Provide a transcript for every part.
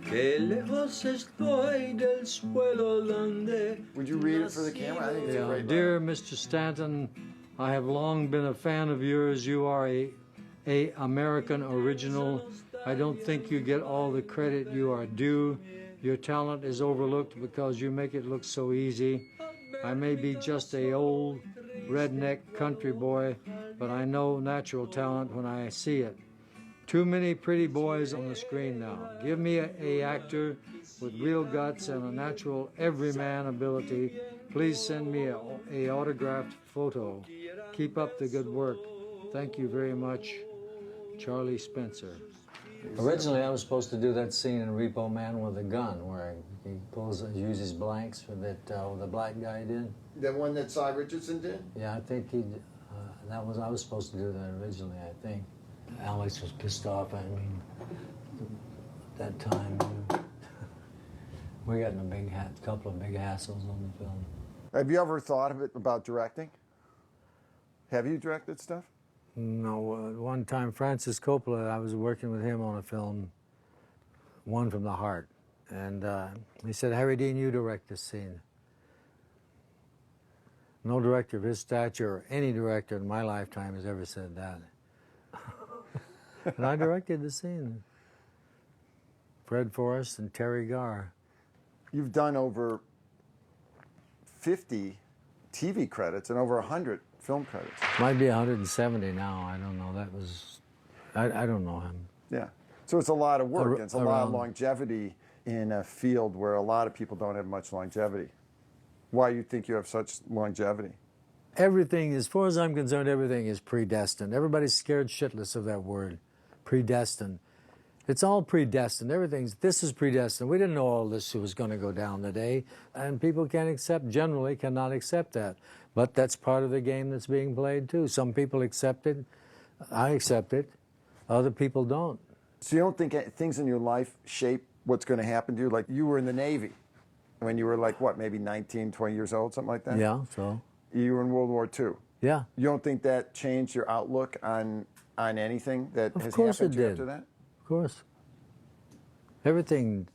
Que lejos estoy del suelo donde. Would you read it for the camera? I think it's a great Dear letter. Mr. Stanton, I have long been a fan of yours. You are a American original. I don't think you get all the credit you are due. Your talent is overlooked because you make it look so easy. I may be just a old redneck country boy, but I know natural talent when I see it. Too many pretty boys on the screen now. Give me a actor with real guts and a natural everyman ability. Please send me a autographed photo. Keep up the good work. Thank you very much, Charlie Spencer. Originally, I was supposed to do that scene in Repo Man with a gun, where he uses blanks for that the black guy did. The one that Cy Richardson did? Yeah, I think I was supposed to do that originally, I think. Alex was pissed off at me at that time. We got in a couple of big hassles on the film. Have you ever thought of it about directing? Have you directed stuff? No, one time Francis Coppola, I was working with him on a film, One from the Heart, and he said, Harry Dean, you direct this scene. No director of his stature or any director in my lifetime has ever said that. And I directed the scene. Fred Forrest and Terry Garr. You've done over 50 TV credits and over 100 film credits. Might be 170 now. I don't know. That was, I don't know him. Yeah. So it's a lot of work. It's a lot of longevity in a field where a lot of people don't have much longevity. Why do you think you have such longevity? Everything, as far as I'm concerned, everything is predestined. Everybody's scared shitless of that word, predestined. It's all predestined. This is predestined. We didn't know all this was going to go down today, and people generally cannot accept that. But that's part of the game that's being played too. Some people accept it. I accept it. Other people don't. So you don't think things in your life shape what's going to happen to you? Like you were in the Navy when you were like, what, maybe 19, 20 years old, something like that? Yeah, so. You were in World War II. Yeah. You don't think that changed your outlook on anything that has happened to you after that? Of course. Everything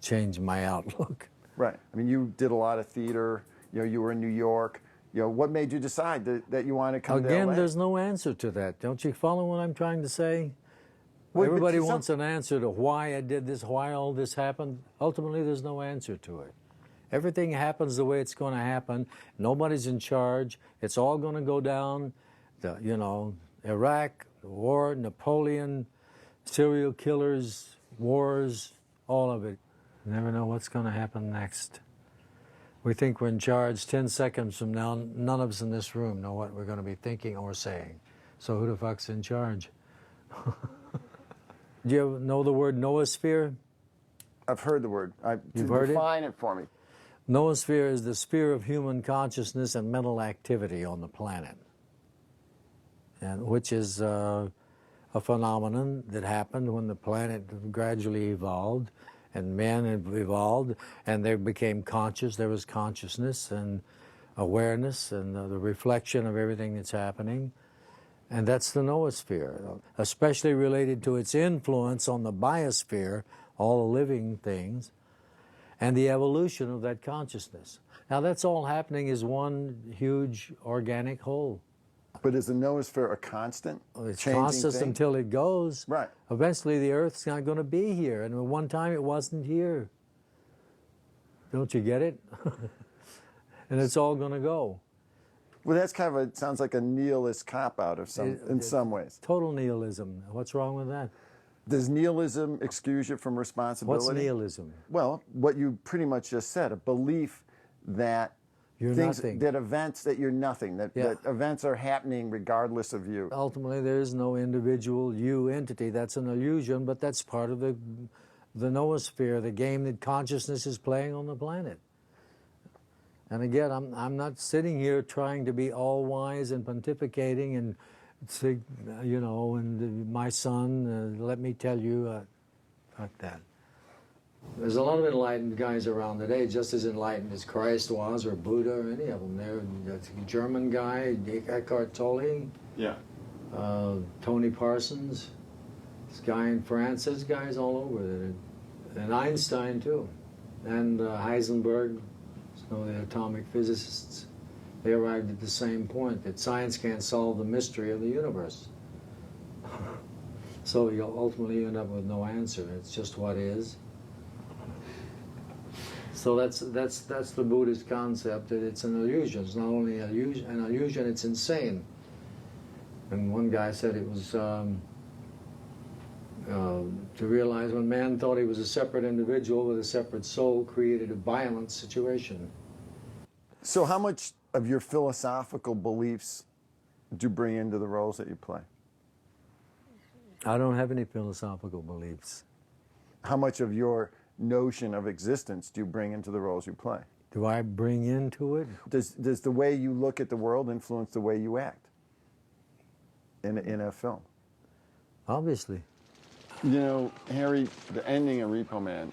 changed my outlook. Right. I mean, you did a lot of theater. You know, you were in New York. You know, what made you decide that you wanted to come to LA? Again, there's no answer to that. Don't you follow what I'm trying to say? Well, everybody wants an answer to why I did this, why all this happened. Ultimately, there's no answer to it. Everything happens the way it's going to happen. Nobody's in charge. It's all going to go down. Iraq, the war, Napoleon, serial killers, wars, all of it. You never know what's going to happen next. We think we're in charge. 10 seconds from now, none of us in this room know what we're going to be thinking or saying. So who the fuck's in charge? Do you know the word noosphere? I've heard the word. You've heard it? Define it for me. Noosphere is the sphere of human consciousness and mental activity on the planet, and which is a phenomenon that happened when the planet gradually evolved, and men have evolved, and they became conscious. There was consciousness and awareness and the reflection of everything that's happening, and that's the noosphere, especially related to its influence on the biosphere, all the living things, and the evolution of that consciousness. Now that's all happening as one huge organic whole. But is the noosphere a constant? It's constant until it goes. Right. Eventually the Earth's not going to be here, and at one time it wasn't here. Don't you get it? And it's all going to go. Well, that's kind of sounds like a nihilist cop-out in some ways. Total nihilism. What's wrong with that? Does nihilism excuse you from responsibility? What's nihilism? Well, what you pretty much just said, a belief that you're nothing. That you're nothing, that events are happening regardless of you. Ultimately, there is no individual you entity. That's an illusion, but that's part of the noosphere, the game that consciousness is playing on the planet. And again, I'm not sitting here trying to be all wise and pontificating and say, and my son, let me tell you, like that. There's a lot of enlightened guys around today, just as enlightened as Christ was, or Buddha, or any of them. There's a German guy, Eckhart Tolle. Yeah. Tony Parsons. This guy in France. There's guys all over that And Einstein, too. And Heisenberg, some of the atomic physicists, they arrived at the same point, that science can't solve the mystery of the universe. So you'll ultimately end up with no answer. It's just what is. So that's the Buddhist concept, that it's an illusion. It's not only an illusion, it's insane. And one guy said it was to realize when man thought he was a separate individual with a separate soul, created a violent situation. So how much of your philosophical beliefs do you bring into the roles that you play? I don't have any philosophical beliefs. How much of your notion of existence do you bring into the roles you play? Do I bring into it? Does the way you look at the world influence the way you act in a film? Obviously. You know, Harry, the ending of Repo Man,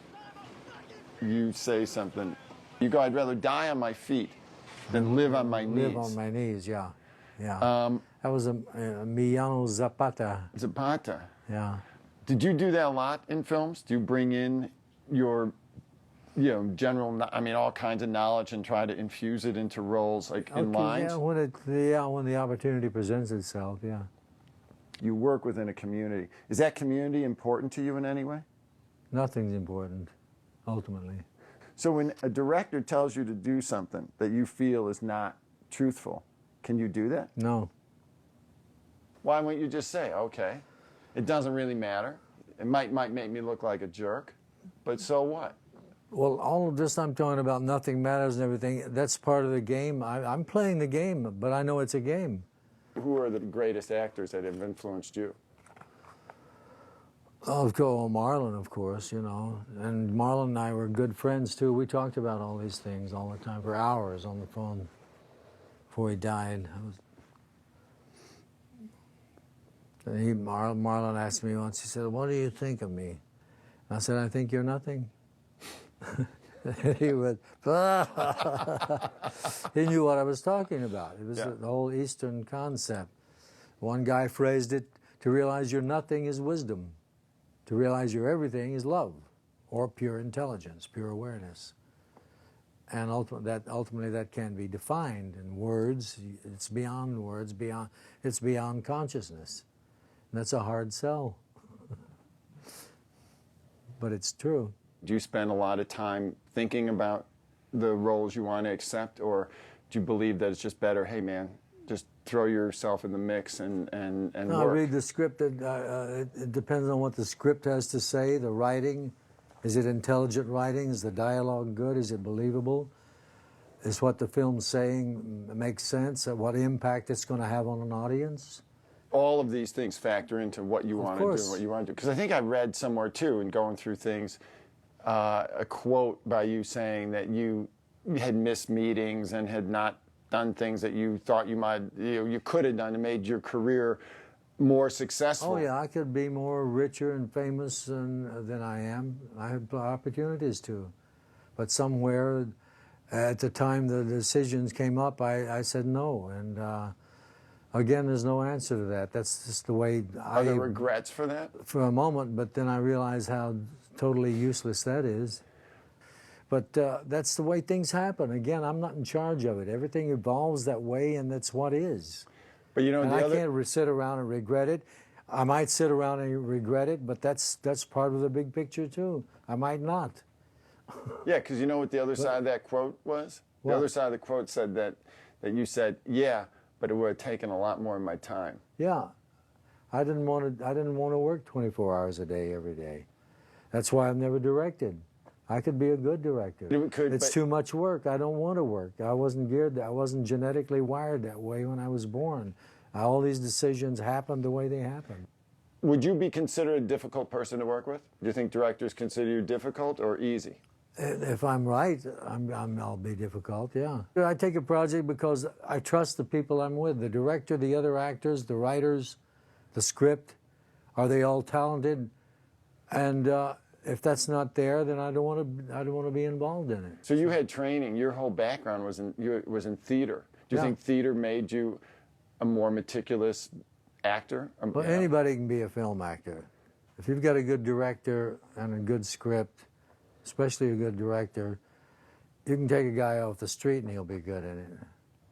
you say something. You go, I'd rather die on my feet than live on my knees. Live on my knees, yeah. Yeah. That was Emiliano Zapata. Zapata. Yeah. Did you do that a lot in films? Do you bring in your, general, all kinds of knowledge and try to infuse it into roles, like in lines? Yeah, when the opportunity presents itself, yeah. You work within a community. Is that community important to you in any way? Nothing's important, ultimately. So when a director tells you to do something that you feel is not truthful, can you do that? No. Why wouldn't you just say, okay, it doesn't really matter. It might make me look like a jerk, but so what? Well, all of this I'm talking about, nothing matters and everything, that's part of the game. I'm playing the game, but I know it's a game. Who are the greatest actors that have influenced you? Oh, Marlon, of course, And Marlon and I were good friends, too. We talked about all these things all the time for hours on the phone before he died. Marlon asked me once, he said, what do you think of me? And I said, I think you're nothing. He went, he knew what I was talking about. It was the whole Eastern concept. One guy phrased it, to realize you're nothing is wisdom. To realize you're everything is love, or pure intelligence, pure awareness. And ultimately that can be defined in words. It's beyond words, it's beyond consciousness. And that's a hard sell. But it's true. Do you spend a lot of time thinking about the roles you want to accept, or do you believe that it's just better, hey man, just throw yourself in the mix and work? I read the script. It depends on what the script has to say, the writing. Is it intelligent writing? Is the dialogue good? Is it believable? Is what the film's saying makes sense? What impact it's going to have on an audience? All of these things factor into what you want to do, what you want to do. Because I think I read somewhere too, in going through things, a quote by you saying that you had missed meetings and had not done things that you thought you could have done and made your career more successful. Oh yeah, I could be more richer and famous than I am. I have opportunities to, but somewhere at the time the decisions came up, I said no, and again, there's no answer to that. That's just the way Are there regrets for that? For a moment, but then I realized how totally useless that is. But that's the way things happen. Again, I'm not in charge of it. Everything evolves that way, and that's what is. But and I can't sit around and regret it. I might sit around and regret it, but that's part of the big picture too. I might not. Yeah, because you know what the other side of that quote was? What? The other side of the quote said that you said, yeah, but it would have taken a lot more of my time. Yeah, I didn't want to work 24 hours a day every day. That's why I've never directed. I could be a good director. It's too much work. I don't want to work. I wasn't geared. I wasn't genetically wired that way when I was born. All these decisions happened the way they happened. Would you be considered a difficult person to work with? Do you think directors consider you difficult or easy? If I'm right, I'll be difficult, yeah. I take a project because I trust the people I'm with, the director, the other actors, the writers, the script. Are they all talented? And if that's not there, then I don't want to be involved in it. So you had training. Your whole background was in theater. Do you think theater made you a more meticulous actor? Well, anybody can be a film actor. If you've got a good director and a good script, especially a good director. You can take a guy off the street and he'll be good at it.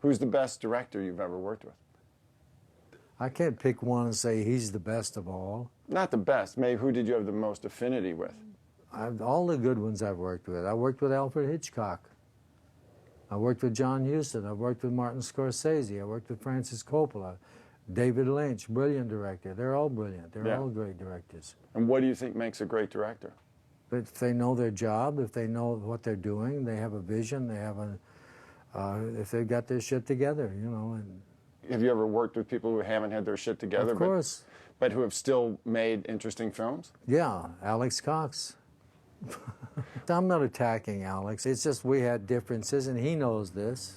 Who's the best director you've ever worked with? I can't pick one and say he's the best of all. Not the best. Maybe who did you have the most affinity with? All the good ones I've worked with. I worked with Alfred Hitchcock. I worked with John Huston. I worked with Martin Scorsese. I worked with Francis Coppola. David Lynch, brilliant director. They're all brilliant. They're all great directors. And what do you think makes a great director? If they know their job, if they know what they're doing, they have a vision, they have if they've got their shit together, you know. And have you ever worked with people who haven't had their shit together? Of course. But who have still made interesting films? Yeah, Alex Cox. I'm not attacking Alex. It's just we had differences, and he knows this.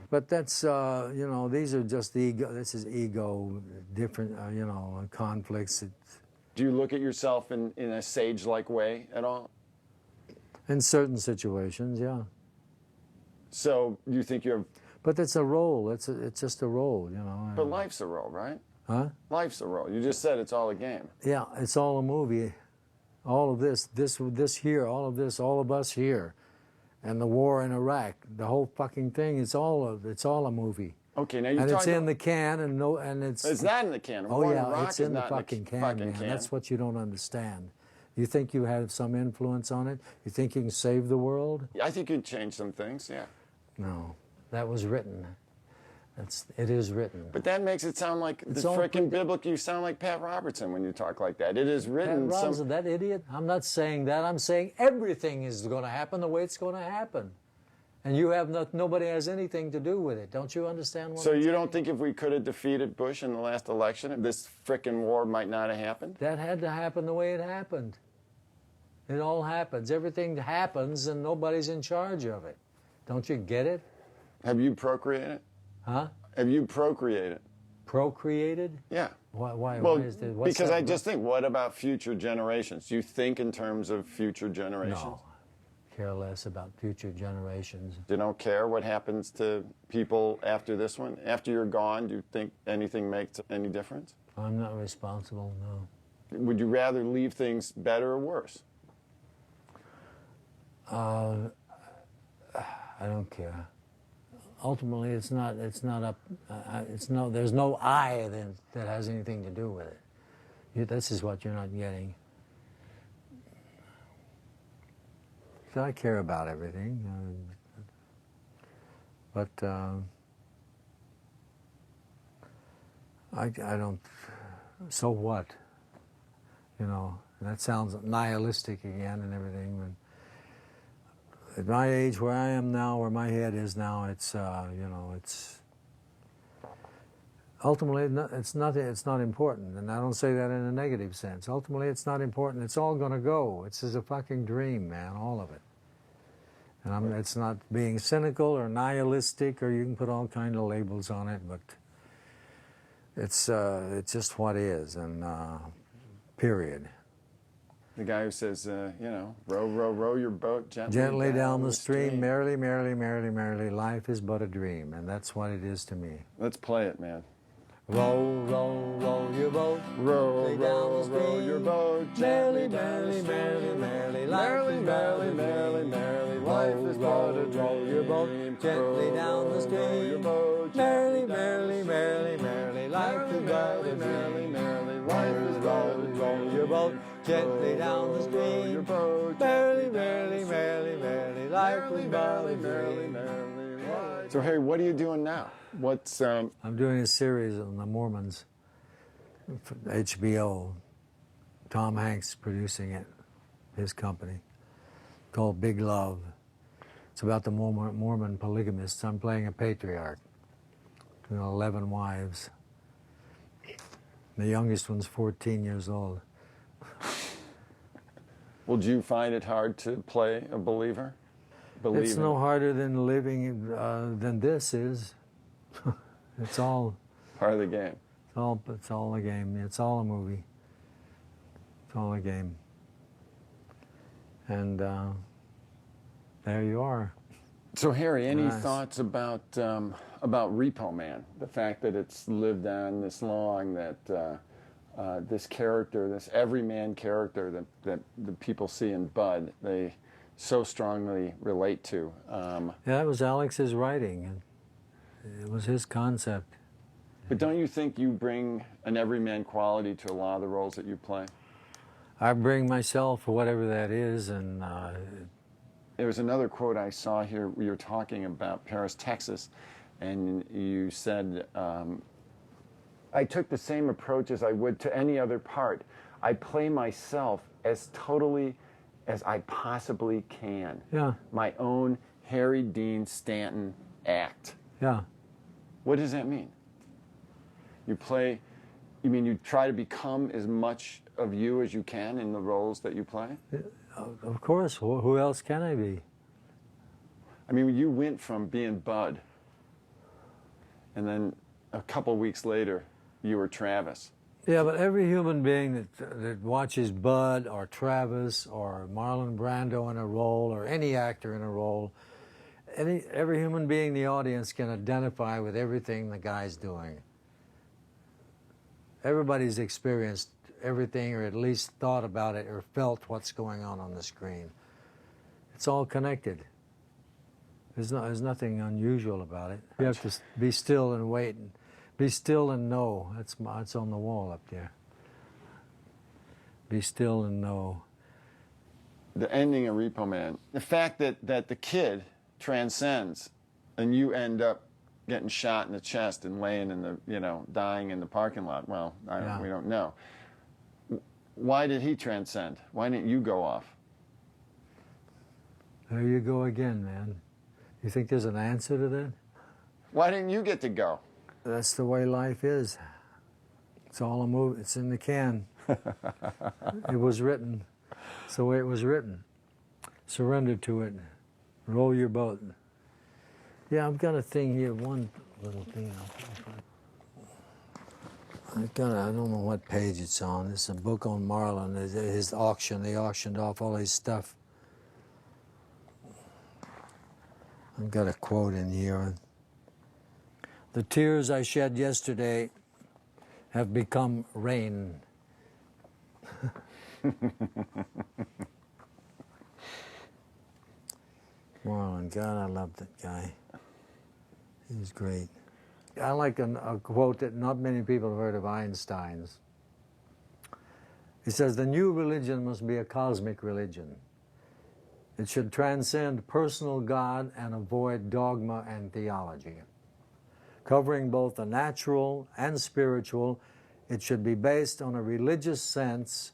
But that's, you know, these are just ego. This is ego, different, you know, conflicts. Do you look at yourself in a sage-like way at all? In certain situations, yeah. So you think you have... But it's a role. It's just a role, you know. But life's a role, right? Huh? Life's a role. You just said it's all a game. Yeah, it's all a movie. All of this here, all of this, all of us here, and the war in Iraq, the whole fucking thing. It's all a movie. Okay, now you. And it's in the can, and it's. It's not in the can. Oh yeah, it's in the fucking can, man. That's what you don't understand. You think you have some influence on it? You think you can save the world? I think you'd change some things. Yeah. No, that was written. It is written. But that makes it sound like the frickin' biblical. You sound like Pat Robertson when you talk like that. It is written. Pat Robertson, that idiot? I'm not saying that. I'm saying everything is going to happen the way it's going to happen. And you have nobody has anything to do with it. Don't you understand what So I'm you saying? don't think if we could have defeated Bush in the last election, this frickin' war might not have happened? That had to happen the way it happened. It all happens. Everything happens and nobody's in charge of it. Don't you get it? Have you procreated? Huh? Have you procreated? Procreated? Yeah. Why Well, is this? because I just think, what about future generations? Do you think in terms of future generations? No. Care less about future generations. You don't care what happens to people after this one? After you're gone, do you think anything makes any difference? I'm not responsible, no. Would you rather leave things better or worse? I don't care. Ultimately, it's not up. There's no I that has anything to do with it. This is what you're not getting. So I care about everything, but I don't. So what? You know, that sounds nihilistic again and everything. At my age, where I am now, where my head is now, it's you know, it's ultimately it's nothing. It's not important, and I don't say that in a negative sense. Ultimately, it's not important. It's all going to go. It's just a fucking dream, man, all of it. And it's not being cynical or nihilistic, or you can put all kind of labels on it, but it's just what is, and period. The guy who says, you know, row, row, row your boat gently down the stream, merrily, merrily, merrily, merrily, life is but a dream, and that's what it is to me. Let's play it, man. Row, row, row your boat, row, row, row your boat, merrily, merrily, merrily, merrily, merrily, merrily, merrily, merrily, life is but a dream. Row your boat gently down the stream, merrily, merrily, merrily, merrily, life is but a dream. Life is but a dream. Row your boat gently down the stream, merrily, merrily, merrily, merrily, life is but a dream. So Harry, what are you doing now? What's I'm doing a series on the Mormons for HBO. Tom Hanks producing it, his company, called Big Love. It's about the Mormon polygamists. I'm playing a patriarch, 11 wives. The youngest one's 14 years old. Well, do you find it hard to play a believer? It's no harder than living than this is. It's all part of the game. It's all a game. It's all a movie. It's all a game. And there you are. So Harry, any thoughts about Repo Man? The fact that it's lived on this long, that this character, this everyman character that the people see in Bud, they so strongly relate to. Yeah, it was Alex's writing. It was his concept. But don't you think you bring an everyman quality to a lot of the roles that you play? I bring myself, whatever that is, and there was another quote I saw here. We were talking about Paris, Texas, and you said, I took the same approach as I would to any other part. I play myself as totally as I possibly can. Yeah. My own Harry Dean Stanton act. Yeah. What does that mean? You play, you mean you try to become as much of you as you can in the roles that you play? Of course. Who else can I be? I mean, you went from being Bud, and then a couple weeks later, you were Travis. Yeah, but every human being that watches Bud or Travis or Marlon Brando in a role or any actor in a role, every human being in the audience can identify with everything the guy's doing. Everybody's experienced everything, or at least thought about it, or felt what's going on the screen. It's all connected. There's nothing unusual about it. You have to be still and wait. Be still and know. It's on the wall up there. Be still and know. The ending of Repo Man, the fact that the kid transcends and you end up getting shot in the chest and laying in the, dying in the parking lot. Well, we don't know. Why did he transcend? Why didn't you go off? There you go again, man. You think there's an answer to that? Why didn't you get to go? That's the way life is. It's all a movie. It's in the can. It was written. It's the way it was written. Surrender to it. Roll your boat. Yeah, I've got a thing here. One little thing. I don't know what page it's on. It's a book on Marlon. His auction. They auctioned off all his stuff. I've got a quote in here. The tears I shed yesterday have become rain. Marlon, God, I love that guy. He was great. I like a quote that not many people have heard of Einstein's. He says, the new religion must be a cosmic religion. It should transcend personal God and avoid dogma and theology. Covering both the natural and spiritual, it should be based on a religious sense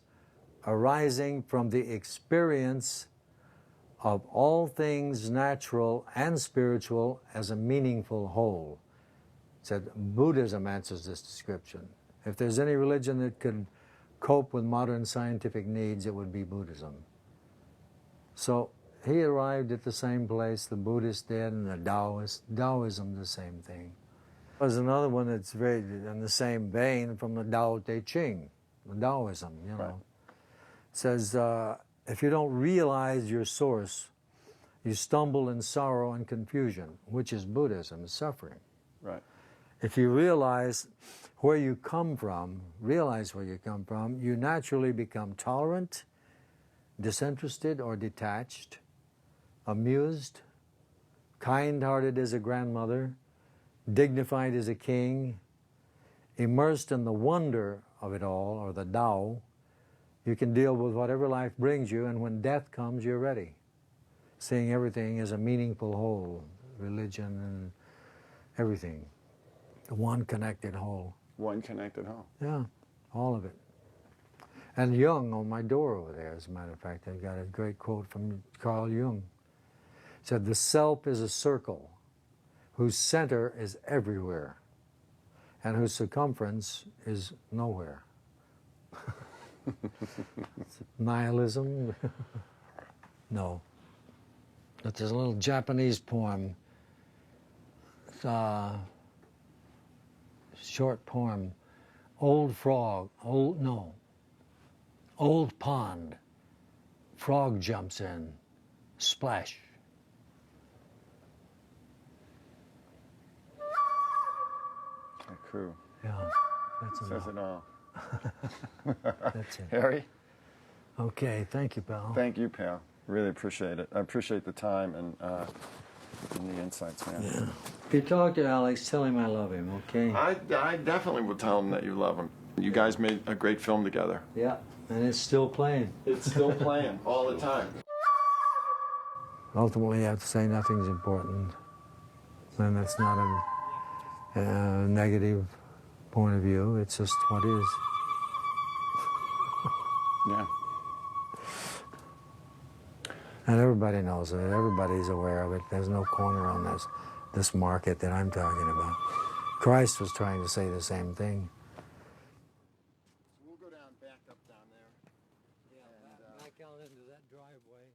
arising from the experience of all things natural and spiritual as a meaningful whole. It said Buddhism answers this description. If there's any religion that could cope with modern scientific needs, it would be Buddhism. So he arrived at the same place the Buddhists did, and the Taoists. Taoism, the same thing. There's another one that's very in the same vein from the Tao Te Ching, the Taoism, Right. It says, if you don't realize your source, you stumble in sorrow and confusion, which is Buddhism, suffering. Right. If you realize where you come from, you naturally become tolerant, disinterested or detached, amused, kind-hearted as a grandmother, dignified as a king, immersed in the wonder of it all, or the Tao. You can deal with whatever life brings you, and when death comes, you're ready. Seeing everything as a meaningful whole, religion and everything. One connected whole. One connected whole. Yeah, all of it. And Jung on my door over there, as a matter of fact, I got a great quote from Carl Jung. He said, the self is a circle whose center is everywhere and whose circumference is nowhere. Nihilism? No. But there's a little Japanese poem, short poem, old pond, frog jumps in, splash. Cool. Yeah, that's Says enough. it all. That's it. Harry? Okay, thank you, pal. Thank you, pal. Really appreciate it. I appreciate the time and the insights, man. Yeah. If you talk to Alex, tell him I love him, okay? I definitely will tell him that you love him. You guys made a great film together. Yeah, and it's still playing. It's still playing all the time. Ultimately, you have to say nothing's important. And that's not a negative point of view. It's just what is. Yeah. And everybody knows it. Everybody's aware of it. There's no corner on this market that I'm talking about. Christ was trying to say the same thing. We'll go back up down there. Yeah, back out into that driveway.